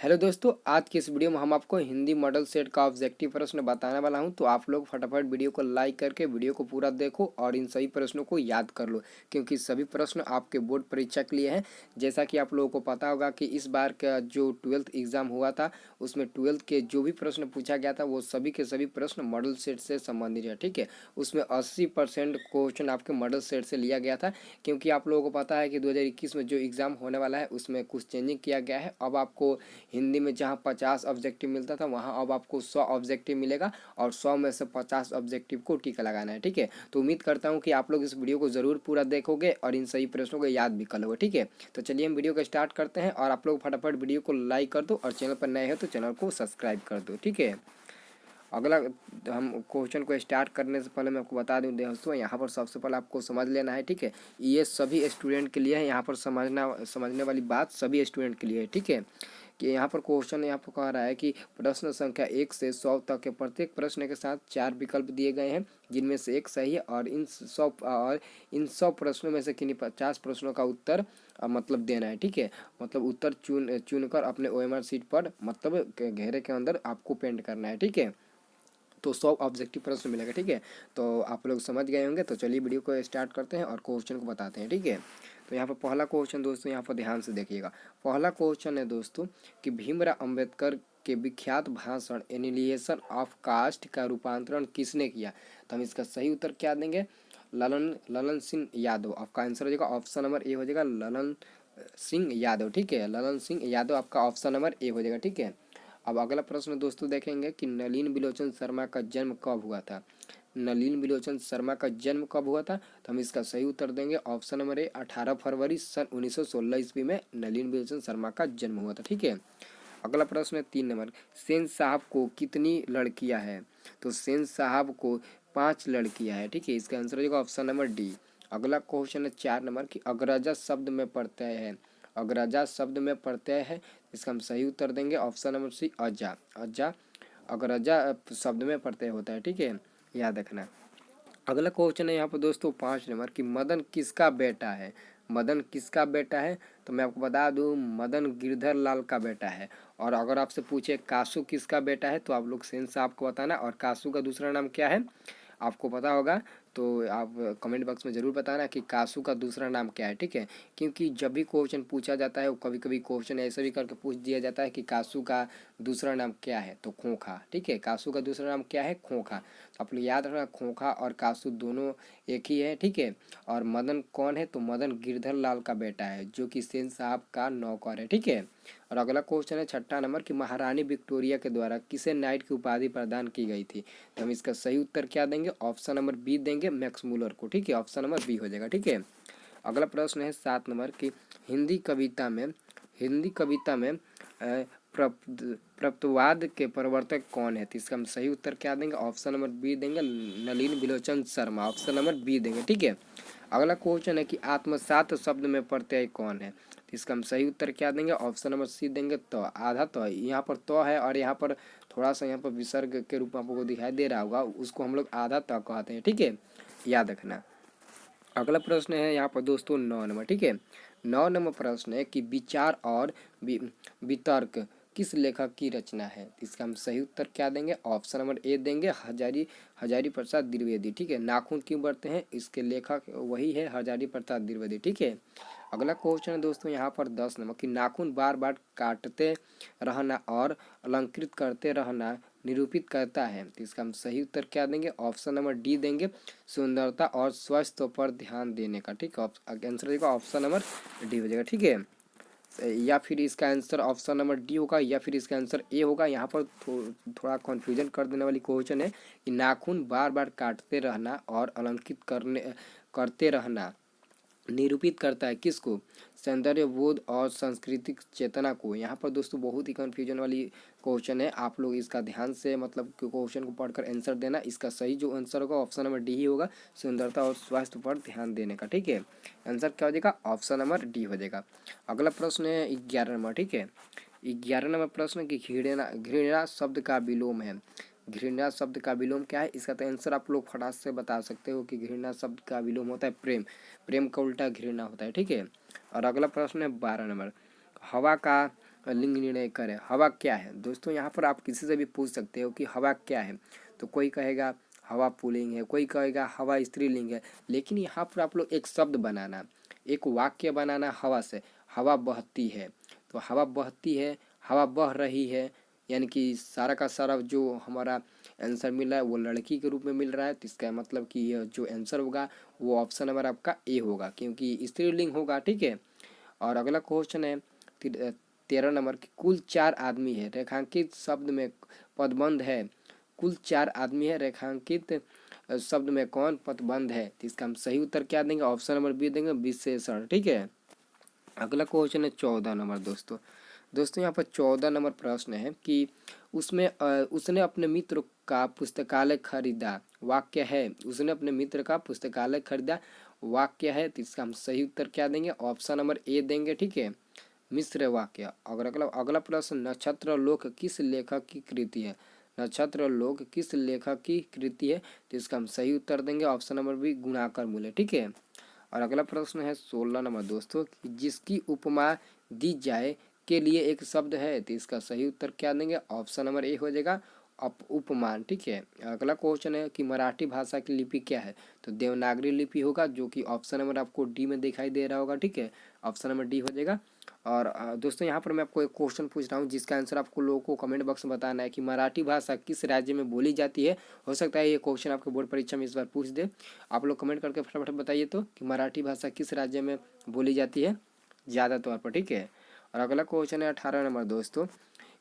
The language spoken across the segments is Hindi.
हेलो दोस्तों, आज की इस वीडियो में हम आपको हिंदी मॉडल सेट का ऑब्जेक्टिव प्रश्न बताने वाला हूं। तो आप लोग फटाफट वीडियो को लाइक करके वीडियो को पूरा देखो और इन सभी प्रश्नों को याद कर लो, क्योंकि सभी प्रश्न आपके बोर्ड परीक्षा के लिए हैं। जैसा कि आप लोगों को पता होगा कि इस बार का जो 12th एग्जाम हुआ था उसमें 12th के जो भी प्रश्न पूछा गया था वो सभी के सभी प्रश्न मॉडल सेट से संबंधित है। ठीक है, उसमें 80% क्वेश्चन आपके मॉडल सेट से लिया गया था, क्योंकि आप लोगों को पता है कि 2021 में जो एग्ज़ाम होने वाला है उसमें कुछ चेंजिंग किया गया है। अब आपको हिंदी में जहाँ 50 ऑब्जेक्टिव मिलता था वहाँ अब आपको 100 ऑब्जेक्टिव मिलेगा और 100 में से 50 ऑब्जेक्टिव को टिक लगाना है। ठीक है, तो उम्मीद करता हूँ कि आप लोग इस वीडियो को ज़रूर पूरा देखोगे और इन सही प्रश्नों को याद भी कर लोगे। ठीक है, तो चलिए हम वीडियो को स्टार्ट करते हैं और आप लोग फटाफट वीडियो को लाइक कर दो और चैनल पर नए हो तो चैनल को सब्सक्राइब कर दो। ठीक है, अगला हम क्वेश्चन को स्टार्ट करने से पहले मैं आपको बता दूं दोस्तों, यहाँ पर सबसे पहले आपको समझ लेना है। ठीक है, ये सभी स्टूडेंट के लिए है, यहाँ पर समझने वाली बात सभी स्टूडेंट के लिए है। ठीक है, कि यहाँ पर क्वेश्चन यहाँ पर कह रहा है कि प्रश्न संख्या 1 से 100 तक के प्रत्येक प्रश्न के साथ 4 विकल्प दिए गए हैं, जिनमें से एक सही है और इन 100 प्रश्नों में से किन्हीं 50 प्रश्नों का उत्तर मतलब देना है। ठीक है, मतलब उत्तर चुनकर अपने OMR शीट पर मतलब घेरे के अंदर आपको पेंट करना है। ठीक है, तो 100 ऑब्जेक्टिव प्रश्न मिलेगा। ठीक है, तो आप लोग समझ गए होंगे। तो चलिए वीडियो को स्टार्ट करते हैं और क्वेश्चन को बताते हैं। ठीक है, तो यहाँ पर पहला क्वेश्चन दोस्तों, यहाँ पर ध्यान से देखिएगा। पहला क्वेश्चन है दोस्तों कि भीमराव अंबेडकर के विख्यात भाषण एनिलिएशन ऑफ कास्ट का रूपांतरण किसने किया। तो हम इसका सही उत्तर क्या देंगे, ललन सिंह यादव। आपका आंसर हो जाएगा ऑप्शन नंबर ए हो जाएगा ललन सिंह यादव। ठीक है, ललन सिंह यादव आपका ऑप्शन नंबर ए हो जाएगा। ठीक है, अब अगला प्रश्न दोस्तों देखेंगे कि नलिन बिलोचन शर्मा का जन्म कब हुआ था। नलिन बिलोचन शर्मा का जन्म कब हुआ था, तो हम इसका सही उत्तर देंगे ऑप्शन नंबर ए 18 फरवरी सन 1916 ईस्वी में नलिन बिलोचन शर्मा का जन्म हुआ था। ठीक है, अगला प्रश्न है 3 नंबर, सेन साहब को कितनी लड़कियां हैं। तो सेन साहब को 5 लड़कियां हैं। ठीक है, इसका आंसर हो जाएगा ऑप्शन नंबर डी। अगला क्वेश्चन है 4 नंबर की अग्रजा शब्द में प्रत्यय है। अग्रजा शब्द में प्रत्यय है, इसका हम सही उत्तर देंगे ऑप्शन नंबर सी अजा। अजा अग्रजा शब्द में प्रत्यय होता है। ठीक है, याद रखना। अगला क्वेश्चन है यहाँ पर दोस्तों 5 नंबर की मदन किसका बेटा है। मदन किसका बेटा है, तो मैं आपको बता दूं मदन गिरधर लाल का बेटा है। और अगर आपसे पूछे कासू किसका बेटा है तो आप लोग सेन साहब को बताना, और कासू का दूसरा नाम क्या है आपको पता होगा तो आप कमेंट बॉक्स में ज़रूर बताना कि कासू का दूसरा नाम क्या है। ठीक है, क्योंकि जब भी क्वेश्चन पूछा जाता है वो कभी कभी क्वेश्चन ऐसे भी करके पूछ दिया जाता है कि कासू का दूसरा नाम क्या है, तो खोखा। ठीक है, कासू का दूसरा नाम क्या है, खोखा। तो आप लोग याद रखना खोखा और कासू दोनों एक ही है। ठीक है, और मदन कौन है, तो मदन गिरधर लाल का बेटा है जो कि सेन साहब का नौकर है। ठीक है, और अगला क्वेश्चन है 6 नंबर कि महारानी विक्टोरिया के द्वारा किसे नाइट की उपाधि प्रदान की गई थी। तो हम इसका सही उत्तर क्या देंगे, ऑप्शन नंबर बी देंगे, मैक्स मूलर को। ठीक है, ऑप्शन नंबर बी हो जाएगा। ठीक है, अगला प्रश्न है 7 नंबर की हिंदी कविता में प्रप्तवाद के प्रवर्तक कौन है। तो इसका हम सही उत्तर क्या देंगे, ऑप्शन नंबर बी देंगे, नलिन बिलोचन शर्मा। ऑप्शन नंबर बी देंगे। ठीक है, अगला क्वेश्चन है कि आत्मसात शब्द में प्रत्यय कौन है। तो इसका हम सही उत्तर क्या देंगे, ऑप्शन नंबर सी देंगे, तो आधा तो यहाँ पर तो है और यहाँ पर थोड़ा सा यहाँ पर विसर्ग के रूप में आपको दिखाई दे रहा होगा, उसको हम लोग आधा तो कहते हैं। ठीक है, याद रखना। अगला प्रश्न है यहाँ पर दोस्तों 9 नंबर। ठीक है, 9 नंबर प्रश्न है कि विचार और वितर्क किस लेखक की रचना है। इसका हम सही उत्तर क्या देंगे, ऑप्शन नंबर ए देंगे, हजारी प्रसाद द्विवेदी। ठीक है, नाखून क्यों बढ़ते हैं, इसके लेखक वही है हजारी प्रसाद द्विवेदी। ठीक है, अगला क्वेश्चन है दोस्तों यहाँ पर 10 नंबर कि नाखून बार बार काटते रहना और अलंकृत करते रहना निरूपित करता है। तो इसका हम सही उत्तर क्या देंगे, ऑप्शन नंबर डी देंगे, सुंदरता और स्वास्थ्य पर ध्यान देने का। ठीक है, आंसर देगा ऑप्शन नंबर डी हो जाएगा। ठीक है, या फिर इसका आंसर ऑप्शन नंबर डी होगा या फिर इसका आंसर ए होगा। यहाँ पर थोड़ा कन्फ्यूजन कर देने वाली क्वेश्चन है कि नाखून बार बार काटते रहना और अलंकृत करते रहना निरूपित करता है किसको, सौंदर्य बोध और सांस्कृतिक चेतना को। यहाँ पर दोस्तों बहुत ही कन्फ्यूजन वाली क्वेश्चन है, आप लोग इसका ध्यान से मतलब क्वेश्चन को पढ़कर आंसर देना। इसका सही जो आंसर होगा ऑप्शन नंबर डी ही होगा, सुंदरता और स्वास्थ्य पर ध्यान देने का। ठीक है, आंसर क्या हो जाएगा, ऑप्शन नंबर डी हो जाएगा। अगला प्रश्न है 11 नंबर। ठीक है, 11 नंबर प्रश्न की घृणा शब्द का विलोम है। घृणा शब्द का विलोम क्या है, इसका तो आंसर आप लोग फटाक से बता सकते हो कि घृणा शब्द का विलोम होता है प्रेम। प्रेम का उल्टा घृणा होता है। ठीक है, और अगला प्रश्न है 12 नंबर, हवा का लिंग निर्णय करे। हवा क्या है दोस्तों, यहाँ पर आप किसी से भी पूछ सकते हो कि हवा क्या है, तो कोई कहेगा हवा पुल्लिंग है, कोई कहेगा हवा स्त्रीलिंग है। लेकिन यहाँ पर आप लोग एक शब्द बनाना, एक वाक्य बनाना हवा से। हवा बहती है, तो हवा बहती है, हवा बह रही है, यानी कि सारा का सारा जो हमारा आंसर मिल रहा है वो लड़की के रूप में मिल रहा है। तो इसका मतलब कि यह जो आंसर होगा वो ऑप्शन नंबर आपका ए होगा, क्योंकि स्त्रीलिंग होगा। ठीक है। और अगला क्वेश्चन है 13 नंबर की, कुल 4 आदमी है, रेखांकित शब्द में पदबंध है। कुल 4 आदमी है, रेखांकित शब्द में कौन पदबंध है? तो इसका हम सही उत्तर क्या देंगे? ऑप्शन नंबर बी देंगे, विशेषण। ठीक है। अगला क्वेश्चन है 14 नंबर दोस्तों। दोस्तों यहाँ पर 14 नंबर प्रश्न है कि उसने अपने मित्र का पुस्तकालय खरीदा, वाक्य है। उसने अपने मित्र का पुस्तकालय खरीदा, वाक्य है। तो इसका हम सही उत्तर क्या देंगे? ऑप्शन नंबर ए देंगे। ठीक है, मिश्र वाक्य। अगर अगला प्रश्न, नक्षत्र लोक किस लेखक की कृति है? नक्षत्र लोक किस लेखक की कृति है? तो इसका हम सही उत्तर देंगे, ऑप्शन नंबर बी, गुणाकर मूल्य। ठीक है। और अगला प्रश्न है 16 नंबर दोस्तों, जिसकी उपमा दी जाए के लिए एक शब्द है। तो इसका सही उत्तर क्या देंगे? ऑप्शन नंबर ए हो जाएगा, उपमान। ठीक है। अगला क्वेश्चन है कि मराठी भाषा की लिपि क्या है? तो देवनागरी लिपि होगा, जो कि ऑप्शन नंबर आपको डी में दिखाई दे रहा होगा। ठीक है, ऑप्शन नंबर डी हो जाएगा। और दोस्तों यहाँ पर मैं आपको एक क्वेश्चन पूछ रहा हूँ, जिसका आंसर आपको लोगों को कमेंट बॉक्स में बताना है कि मराठी भाषा किस राज्य में बोली जाती है। हो सकता है ये क्वेश्चन आपके बोर्ड परीक्षा में इस बार पूछ दे। आप लोग कमेंट करके फटाफट बताइए तो कि मराठी भाषा किस राज्य में बोली जाती है ज़्यादा तौर पर। ठीक है। और अगला क्वेश्चन है 18 नंबर दोस्तों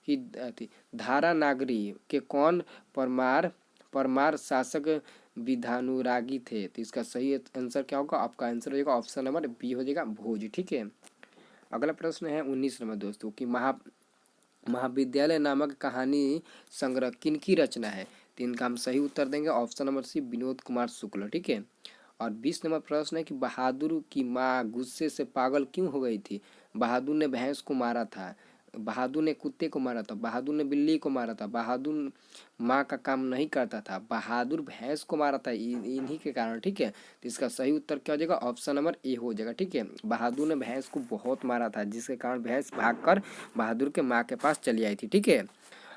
कि धारा नागरी के कौन परमार परमार शासक विधानुरागी थे? तो इसका सही आंसर क्या होगा? आपका आंसर हो जाएगा ऑप्शन नंबर बी हो जाएगा, भोज। ठीक है। अगला प्रश्न है 19 नंबर दोस्तों कि महाविद्यालय नामक कहानी संग्रह किनकी रचना है? तो इनका हम सही उत्तर देंगे, option number C, Vinod Kumar Shukla. ठीक है। और 20 नंबर प्रश्न है कि बहादुर की माँ गुस्से से पागल क्यों हो गई थी? बहादुर ने भैंस को मारा था, बहादुर ने कुत्ते को मारा था, बहादुर ने बिल्ली को मारा था, बहादुर माँ का काम नहीं करता था, बहादुर भैंस को मारा था, इन्हीं के कारण। ठीक है। तो इसका सही उत्तर क्या हो जाएगा? ऑप्शन नंबर ए हो जाएगा। ठीक है, बहादुर ने भैंस को बहुत मारा था, जिसके कारण भैंस भागकर बहादुर के माँ के पास चली आई थी। ठीक है।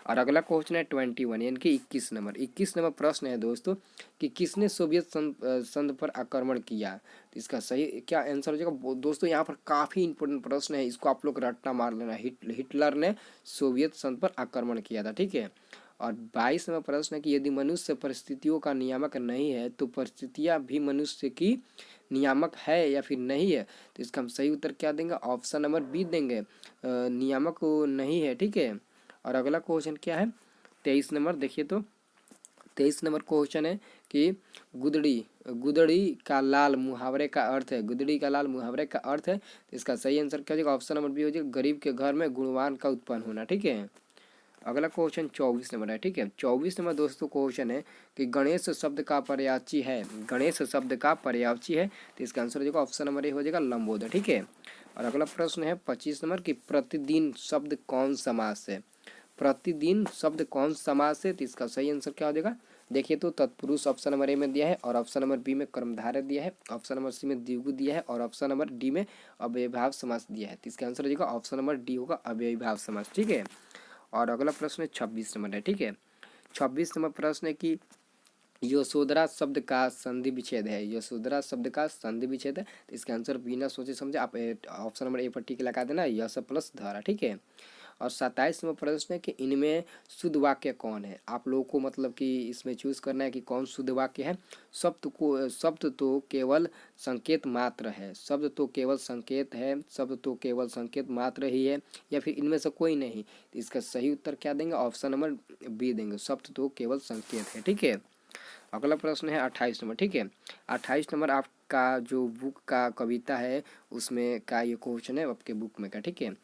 और अगला क्वेश्चन है 21 यानी कि 21 नंबर। 21 नंबर प्रश्न है दोस्तों कि किसने सोवियत संघ पर आक्रमण किया? तो इसका सही क्या आंसर हो जाएगा? दोस्तों यहाँ पर काफ़ी इंपॉर्टेंट प्रश्न है, इसको आप लोग रट्टा मार लेना। हिटलर ने सोवियत संघ पर आक्रमण किया था। ठीक है। और 22 नंबर प्रश्न है कि यदि मनुष्य परिस्थितियों का नियामक नहीं है तो परिस्थितियाँ भी मनुष्य की नियामक है या फिर नहीं है? तो इसका हम सही उत्तर क्या देंगे? ऑप्शन नंबर बी देंगे, नियामक नहीं है। ठीक है। और अगला क्वेश्चन क्या है 23 नंबर, देखिए तो 23 नंबर क्वेश्चन है कि गुदड़ी गुदड़ी का लाल मुहावरे का अर्थ है। गुदड़ी का लाल मुहावरे का अर्थ है। तो इसका सही आंसर क्या हो जाएगा? ऑप्शन नंबर बी हो जाएगा, गरीब के घर में गुणवान का उत्पन्न होना। ठीक है। अगला क्वेश्चन 24 नंबर है। ठीक है। 24 नंबर दोस्तों क्वेश्चन है कि गणेश शब्द का पर्यायवाची है। गणेश शब्द का पर्यायवाची है। तो इसका आंसर हो जाएगा ऑप्शन नंबर ए हो जाएगा, लंबोदर। ठीक है। और अगला प्रश्न है 25 नंबर कि प्रतिदिन शब्द कौन समास है? प्रतिदिन शब्द कौन समास है? तो इसका सही आंसर क्या हो जाएगा? देखिए तो तत्पुरुष ऑप्शन नंबर ए में दिया है, और ऑप्शन नंबर बी में कर्मधारय दिया है, ऑप्शन नंबर सी में द्विगु दिया है, और ऑप्शन नंबर डी में अव्ययीभाव समास दिया है। तो इसका आंसर हो जाएगा ऑप्शन नंबर डी होगा, अव्ययीभाव समास। ठीक है। और अगला प्रश्न है 26 नंबर है। ठीक है। 26 नंबर प्रश्न है कि यशोधरा शब्द का संधि विच्छेद है। यशोधरा शब्द का संधि विच्छेद है। तो इसका आंसर बिना सोचे समझे आप ऑप्शन नंबर ए पर टिक लगा देना, यश प्लस धरा। ठीक है। और 27 नंबर प्रश्न है कि इनमें शुद्ध वाक्य कौन है? आप लोगों को मतलब कि इसमें चूज करना है कि कौन शुद्ध वाक्य है। शब्द तो केवल संकेत मात्र है, शब्द तो केवल संकेत है, शब्द तो केवल संकेत मात्र ही है, या फिर इनमें से कोई नहीं? तो इसका सही उत्तर क्या देंगे? ऑप्शन नंबर बी देंगे, शब्द तो केवल संकेत है। ठीक है। अगला प्रश्न है 28 नंबर। ठीक है। 28 नंबर आपका जो बुक का कविता है उसमें का ये क्वेश्चन है आपके बुक में का। ठीक है।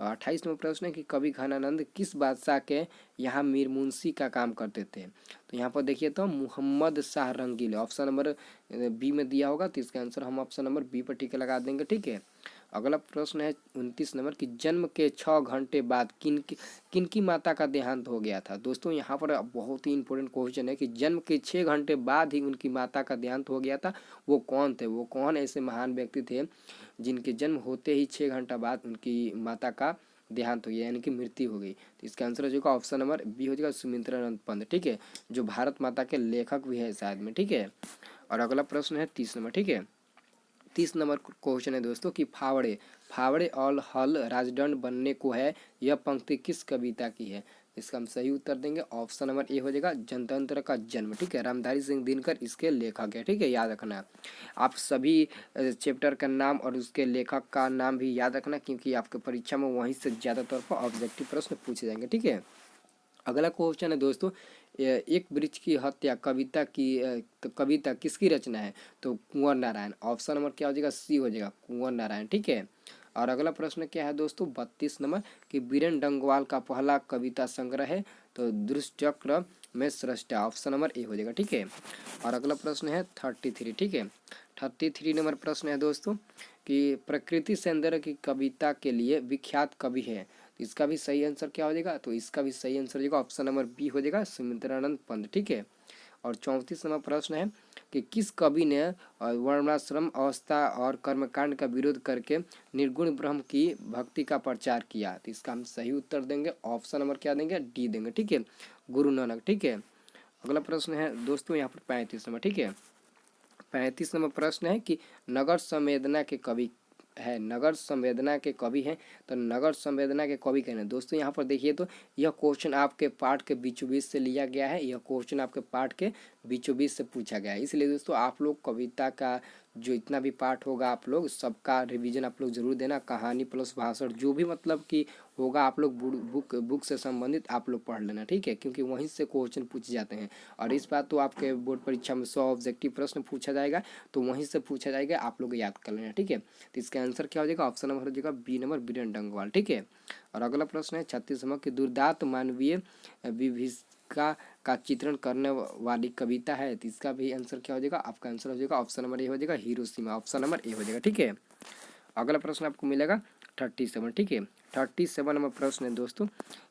28 नंबर प्रश्न है कि कवि घनानंद किस बादशाह के यहाँ मीर मुंशी का काम करते थे? तो यहाँ पर देखिए तो Mohammad Shah Rangeela, option number B में दिया होगा। तो इसका आंसर हम ऑप्शन नंबर बी पर टिक लगा देंगे। ठीक है। अगला प्रश्न है 29 नंबर कि जन्म के 6 घंटे बाद किनकी माता का देहांत हो गया था? दोस्तों यहाँ पर बहुत ही इंपॉर्टेंट क्वेश्चन है कि जन्म के 6 घंटे बाद ही उनकी माता का देहांत हो गया था। वो कौन थे? वो कौन ऐसे महान व्यक्ति थे जिनके जन्म होते ही 6 घंटा बाद उनकी माता का देहांत हो गया यानी कि मृत्यु हो गई। तो इसका आंसर हो जाएगा ऑप्शन नंबर बी हो जाएगा सुमित्रानंद पंत, ठीक है, जो भारत माता के लेखक भी है शायद में, ठीक है। और अगला प्रश्न है 30 नंबर, ठीक है। 30 नंबर क्वेश्चन है दोस्तों कि फावड़े फावड़े और हल राजदंड बनने को है, यह पंक्ति किस कविता की है। इसका हम सही उत्तर देंगे ऑप्शन नंबर ए हो जाएगा जनतंत्र का जन्म, ठीक है, रामधारी सिंह दिनकर इसके लेखक है, ठीक है, याद रखना। आप सभी चैप्टर का नाम और उसके लेखक का नाम भी याद रखना, क्योंकि आपके परीक्षा में वहीं से ज़्यादातर पर ऑब्जेक्टिव प्रश्न पूछे जाएंगे, ठीक है। अगला क्वेश्चन है दोस्तों, एक वृक्ष की हत्या कविता की तो कविता किसकी रचना है। तो कुंवर नारायण, ऑप्शन नंबर क्या हो जाएगा सी हो जाएगा कुंवर नारायण, ठीक है। और अगला प्रश्न क्या है दोस्तों 32 नंबर कि बीरेन डंगवाल का पहला कविता संग्रह है तो दुष्चक्र में सृष्टा, ऑप्शन नंबर ए हो जाएगा, ठीक है। और अगला प्रश्न है 33, ठीक है। 33 नंबर प्रश्न है दोस्तों कि प्रकृति सौंदर्य की कविता के लिए विख्यात कवि है। तो इसका भी सही आंसर क्या हो जाएगा, तो इसका भी सही आंसर हो जाएगा ऑप्शन नंबर बी हो जाएगा सुमित्रानंद पंत, ठीक है। और 34 नंबर प्रश्न है कि किस कवि ने वर्णाश्रम अवस्था और कर्मकांड का विरोध करके निर्गुण ब्रह्म की भक्ति का प्रचार किया। तो इसका हम सही उत्तर देंगे ऑप्शन नंबर क्या देंगे डी देंगे, ठीक है, गुरु नानक, ठीक है। अगला प्रश्न है दोस्तों यहाँ पर 35 नंबर, ठीक है। 35 नंबर प्रश्न है कि नगर संवेदना के कवि है, नगर संवेदना के कवि हैं, तो नगर संवेदना के कवि कहना दोस्तों यहाँ पर देखिए तो यह क्वेश्चन आपके पाठ के बीचों बीच से लिया गया है, यह क्वेश्चन आपके पाठ के बीचों बीच से पूछा गया है। इसलिए दोस्तों आप लोग कविता का जो इतना भी पाठ होगा आप लोग सबका रिवीजन आप लोग जरूर देना, कहानी प्लस भाषण जो भी मतलब कि होगा आप लोग बुक से संबंधित आप लोग पढ़ लेना, ठीक है, क्योंकि वहीं से क्वेश्चन पूछे जाते हैं। और इस बात तो आपके बोर्ड परीक्षा में 100 ऑब्जेक्टिव प्रश्न पूछा जाएगा, तो वहीं से पूछा जाएगा, आप लोग याद कर लेना, ठीक है। तो इसका आंसर क्या हो जाएगा ऑप्शन नंबर हो जाएगा बी नंबर बीरेन डंगवाल, ठीक है। और अगला प्रश्न है 36 नंबर की दुर्दांत मानवीय विभीषिका का चित्रण करने वाली कविता है। तो इसका भी आंसर क्या हो जाएगा, आपका आंसर हो जाएगा ऑप्शन नंबर ए हो जाएगा हिरोशिमा, ऑप्शन नंबर ए हो जाएगा, ठीक है। अगला प्रश्न आपको मिलेगा 37, ठीक है। 37 नंबर प्रश्न है दोस्तों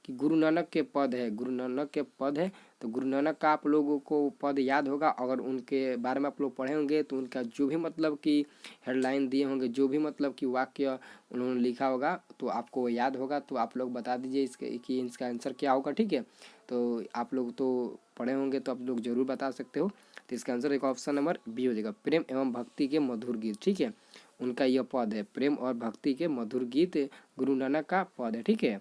कि गुरु नानक के पद है, गुरु नानक के पद है, तो गुरु नानक का आप लोगों को पद याद होगा, अगर उनके बारे में आप लोग पढ़े होंगे तो उनका जो भी मतलब कि हेडलाइन दिए होंगे, जो भी मतलब कि वाक्य उन्होंने लिखा होगा तो आपको याद होगा, तो आप लोग बता दीजिए इसके कि इसका आंसर क्या होगा, ठीक है। तो आप लोग तो पढ़े होंगे तो आप लोग जरूर बता सकते हो। तो इसका आंसर एक ऑप्शन नंबर बी हो जाएगा प्रेम एवं भक्ति के मधुर गीत, ठीक है, उनका यह पद है, प्रेम और भक्ति के मधुर गीत गुरु नानक का पद है, ठीक है।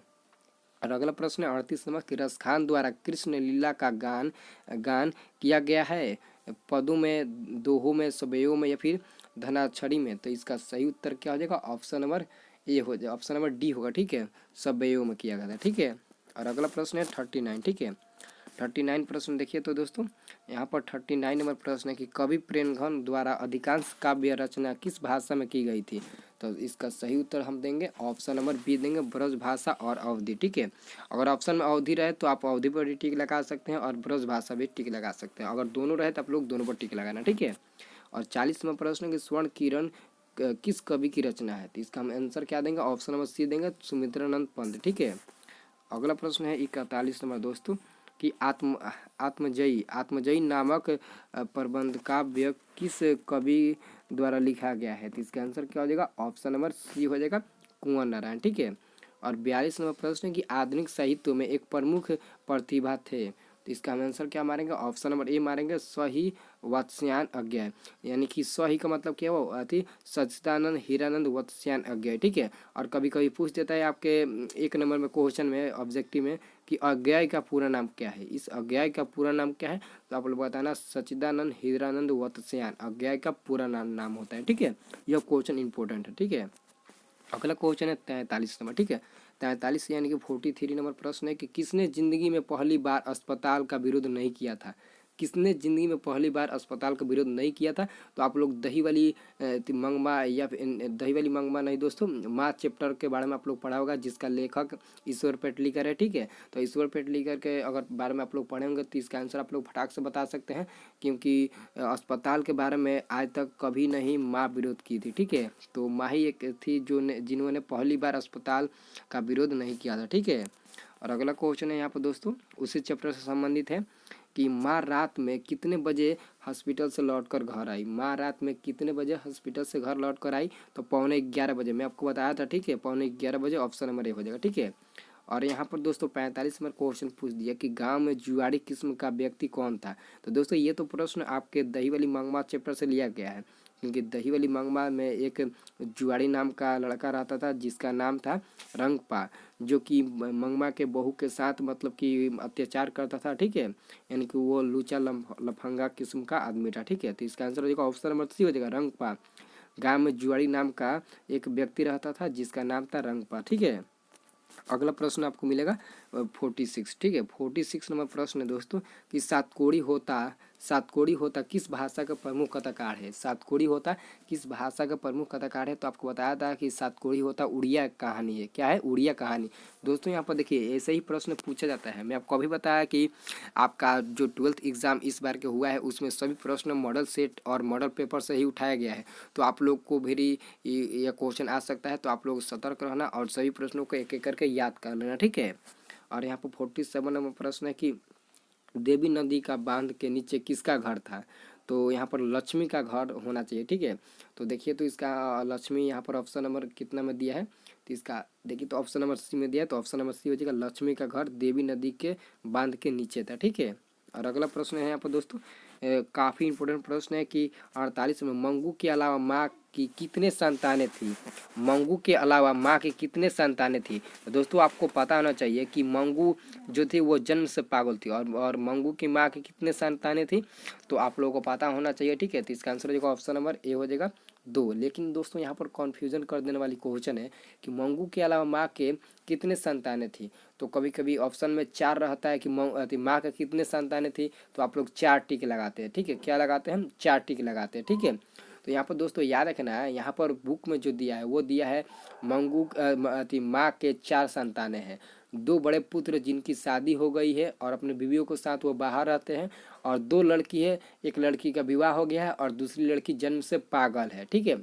और अगला प्रश्न है 38 नंबर कि रसखान द्वारा कृष्ण लीला का गान किया गया है पदों में, दोहों में, सवयों में या फिर धनाक्षरी में। तो इसका सही उत्तर क्या हो जाएगा ऑप्शन नंबर ए हो जाएगा, ऑप्शन नंबर डी होगा, ठीक है, सवयों में किया गया था, ठीक है। और अगला प्रश्न है 39, ठीक है। 39 प्रश्न देखिए तो दोस्तों यहाँ पर 39 नंबर प्रश्न है कि कवि प्रेमघन द्वारा अधिकांश काव्य रचना किस भाषा में की गई थी। तो इसका सही उत्तर हम देंगे ऑप्शन नंबर बी देंगे ब्रज भाषा और अवधि, ठीक है। अगर ऑप्शन में अवधि रहे तो आप अवधि पर टिक लगा सकते हैं और ब्रज भाषा भी टिक लगा सकते हैं, अगर दोनों रहे तो आप लोग दोनों पर टिक लगाना, ठीक है। और 40 नंबर प्रश्न कि स्वर्ण किरण किस कवि की रचना है। तो इसका हम आंसर क्या देंगे ऑप्शन नंबर सी देंगे सुमित्रानंद पंत, ठीक है। अगला प्रश्न है 41 नंबर दोस्तों कि आत्मजयी नामक प्रबंध काव्य किस कवि द्वारा लिखा गया है। तो इसका आंसर क्या हो जाएगा ऑप्शन नंबर सी हो जाएगा कुंवर नारायण, ठीक है। और 42 नंबर प्रश्न है कि आधुनिक साहित्य में एक प्रमुख प्रतिभा थे। तो इसका हम आंसर क्या मारेंगे ऑप्शन नंबर ए मारेंगे सही वत्स्यायन अज्ञा, यानी कि सही का मतलब क्या वो अति सच्चिदानंद हीरानंद वत्स्यायन अज्ञा, ठीक है। और कभी कभी पूछ देता है आपके 1 नंबर में क्वेश्चन में ऑब्जेक्टिव में कि अज्ञाय का पूरा नाम क्या है, इस अज्ञाय का पूरा नाम क्या है, तो आप लोग बताना सच्चिदानंद हीरानंद वत्स्यायन अज्ञाय का पूरा नाम होता है, ठीक है। यह क्वेश्चन इंपॉर्टेंट है, ठीक है। अगला क्वेश्चन है 43 नंबर, ठीक है। 43 यानी कि 43 नंबर प्रश्न है कि किसने जिंदगी में पहली बार अस्पताल का विरोध नहीं किया था। किसने ज़िंदगी में पहली बार अस्पताल का विरोध नहीं किया था। तो आप लोग दही वाली मंगमा या फिर दही वाली मंगमा नहीं दोस्तों, माँ चैप्टर के बारे में आप लोग पढ़ा होगा, जिसका लेखक ईश्वर पेटलीकर है, ठीक है। तो ईश्वर पेटलीकर के अगर बारे में आप लोग पढ़े होंगे तो इसका आंसर आप लोग फटाक से बता सकते हैं, क्योंकि अस्पताल के बारे में आज तक कभी नहीं माँ विरोध की थी, ठीक है। तो माँ ही एक थी जो जिन्होंने पहली बार अस्पताल का विरोध नहीं किया था, ठीक है। और अगला क्वेश्चन है यहाँ पर दोस्तों उसी चैप्टर से संबंधित है कि माँ रात में कितने बजे हॉस्पिटल से लौटकर घर आई। माँ रात में कितने बजे हॉस्पिटल से घर लौट कर आई, तो 11:15 बजे। मैं आपको बताया था, ठीक है, 11:15 बजे, ऑप्शन नंबर ए हो जाएगा, ठीक है। और यहाँ पर दोस्तों 45 नंबर क्वेश्चन पूछ दिया कि गांव में जुआड़ी किस्म का व्यक्ति कौन था। तो दोस्तों ये तो प्रश्न आपके दही वाली मंगमा चैप्टर से लिया गया है, क्योंकि दही वाली मंगमा में एक जुआड़ी नाम का लड़का रहता था जिसका नाम था रंगपा, जो कि मंगमा के बहू के साथ मतलब कि अत्याचार करता था, ठीक है, यानी कि वो लूचा लफंगा किस्म का आदमी था, ठीक है। तो इसका आंसर हो जाएगा ऑप्शन नंबर सी हो जाएगा, रंगपा। गांव में जुआड़ी नाम का एक व्यक्ति रहता था जिसका नाम था रंगपा, ठीक है। अगला प्रश्न आपको मिलेगा 46, ठीक है। 46 नंबर प्रश्न है दोस्तों कि सातकोड़ी होता किस भाषा का प्रमुख कथाकार है। सातकोड़ी होता किस भाषा का प्रमुख कथाकार है, तो आपको बताया था कि सातकोड़ी होता उड़िया कहानी है। क्या है? उड़िया कहानी। दोस्तों यहाँ पर देखिए ऐसे ही प्रश्न पूछा जाता है। मैं आपको अभी बताया कि आपका जो 12th एग्जाम इस बार के हुआ है उसमें सभी प्रश्न मॉडल सेट और मॉडल पेपर से ही उठाया गया है। तो आप लोग को भी यह क्वेश्चन आ सकता है, तो आप लोग सतर्क रहना और सभी प्रश्नों को एक एक करके याद कर लेना, ठीक है। और यहाँ पर 47 नंबर प्रश्न है कि देवी नदी का बांध के नीचे किसका घर था। तो यहाँ पर लक्ष्मी का घर होना चाहिए, ठीक है। तो देखिए तो इसका लक्ष्मी यहाँ पर ऑप्शन नंबर कितना में दिया है, तो इसका देखिए तो ऑप्शन नंबर सी में दिया है, तो ऑप्शन नंबर सी हो जाएगा, लक्ष्मी का घर देवी नदी के बांध के नीचे था, ठीक है। और अगला प्रश्न है यहाँ पर दोस्तों काफ़ी इंपॉर्टेंट प्रश्न है कि 48 में मंगू के अलावा माँ की कितने संतानें थी। मंगू के अलावा माँ की कितने संतानें थी। तो दोस्तों आपको पता होना चाहिए कि मंगू जो थी वो जन्म से पागल थी, और मंगू की माँ की कितने संतानें थी, तो आप लोगों को पता होना चाहिए, ठीक है। तो इसका आंसर हो जाएगा ऑप्शन नंबर ए हो जाएगा 2। लेकिन दोस्तों यहाँ पर कन्फ्यूजन कर देने वाली क्वेश्चन है कि मंगू के अलावा माँ के कितने संतानें थी। तो कभी कभी ऑप्शन में 4 रहता है कि माँ के कितने संतानें थी, तो आप लोग 4 टिक लगाते हैं, ठीक है। क्या लगाते हैं हम? 4 टिक लगाते हैं, ठीक है। तो यहाँ पर दोस्तों याद रखना है, यहाँ पर बुक में जो दिया है वो दिया है मंगू माँ के 4 संतानें हैं। 2 बड़े पुत्र जिनकी शादी हो गई है और अपने बीवियों के साथ वो बाहर रहते हैं, और 2 लड़की है, एक लड़की का विवाह हो गया है और दूसरी लड़की जन्म से पागल है, ठीक है।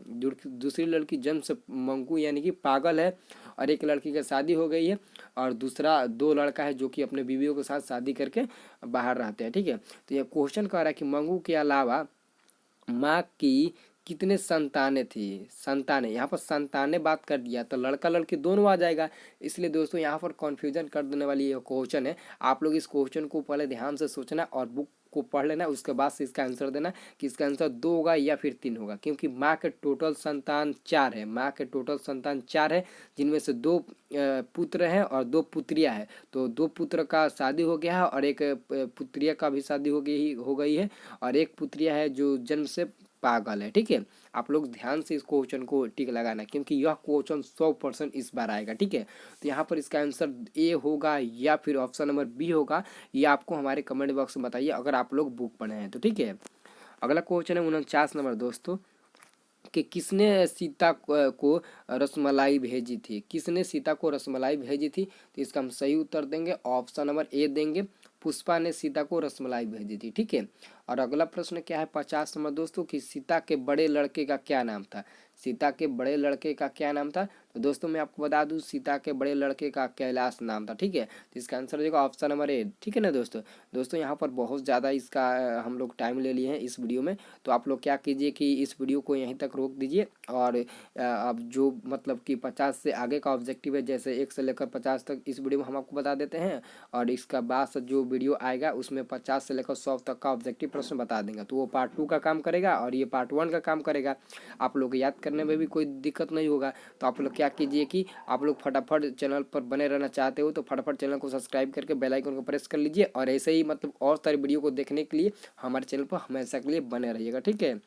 दूसरी लड़की जन्म से मंगू यानी कि पागल है, और एक लड़की की शादी हो गई है, और दूसरा 2 लड़का है जो कि अपने बीवियों के साथ शादी करके बाहर रहते हैं, ठीक है। तो ये क्वेश्चन कह रहा है कि मंगू के अलावा माँ की कितने संतानें थी। संतानें, यहाँ पर संतानें बात कर दिया तो लड़का लड़की दोनों आ जाएगा, इसलिए दोस्तों यहाँ पर कन्फ्यूजन कर देने वाली ये क्वेश्चन है। आप लोग इस क्वेश्चन को पहले ध्यान से सोचना और बुक को पढ़ लेना, उसके बाद से इसका आंसर देना कि इसका आंसर 2 होगा या फिर 3 होगा, क्योंकि माँ के टोटल संतान 4 है। माँ के टोटल संतान 4 है, जिनमें से 2 पुत्र हैं और 2 पुत्रियां हैं। तो 2 पुत्र का शादी हो गया है और एक पुत्रिया का भी शादी हो गई है, और एक पुत्रिया है जो जन्म से पागल है, ठीक है। आप लोग ध्यान से इस क्वेश्चन को टिक लगाना, क्योंकि यह क्वेश्चन 100% इस बार आएगा, ठीक है। तो यहाँ पर इसका आंसर ए होगा या फिर ऑप्शन नंबर बी होगा, ये आपको हमारे कमेंट बॉक्स में बताइए अगर आप लोग बुक पढ़े हैं तो, ठीक है। अगला क्वेश्चन है 49 नंबर दोस्तों कि किसने सीता को रसमलाई भेजी थी। किसने सीता को रसमलाई भेजी थी, तो इसका हम सही उत्तर देंगे, ऑप्शन नंबर ए देंगे, पुष्पा ने सीता को रसमलाई भेजी थी, ठीक है। और अगला प्रश्न क्या है 50 नंबर दोस्तों कि सीता के बड़े लड़के का क्या नाम था। सीता के बड़े लड़के का क्या नाम था, तो दोस्तों मैं आपको बता दूं सीता के बड़े लड़के का कैलाश नाम था, ठीक है। तो इसका आंसर हो जाएगा ऑप्शन नंबर ए, ठीक है ना दोस्तों। दोस्तों यहाँ पर बहुत ज़्यादा इसका हम लोग टाइम ले लिए हैं इस वीडियो में, तो आप लोग क्या कीजिए कि इस वीडियो को यहीं तक रोक दीजिए, और अब जो मतलब कि 50 से आगे का ऑब्जेक्टिव है, जैसे 1 से लेकर 50 तक इस वीडियो में हम आपको बता देते हैं, और इसका बाद से जो वीडियो आएगा उसमें 50 से लेकर 100 तक का ऑब्जेक्टिव प्रश्न बता देंगे। तो वो पार्ट 2 का काम करेगा और ये पार्ट 1 का काम करेगा। आप लोग याद करने में भी कोई दिक्कत नहीं होगा। तो आप लोग क्या कीजिए कि आप लोग फटाफट चैनल पर बने रहना चाहते हो तो फटाफट चैनल को सब्सक्राइब करके बेल आइकन को प्रेस कर लीजिए, और ऐसे ही मतलब और सारी वीडियो को देखने के लिए हमारे चैनल पर हमेशा के लिए बने रहिएगा, ठीक है।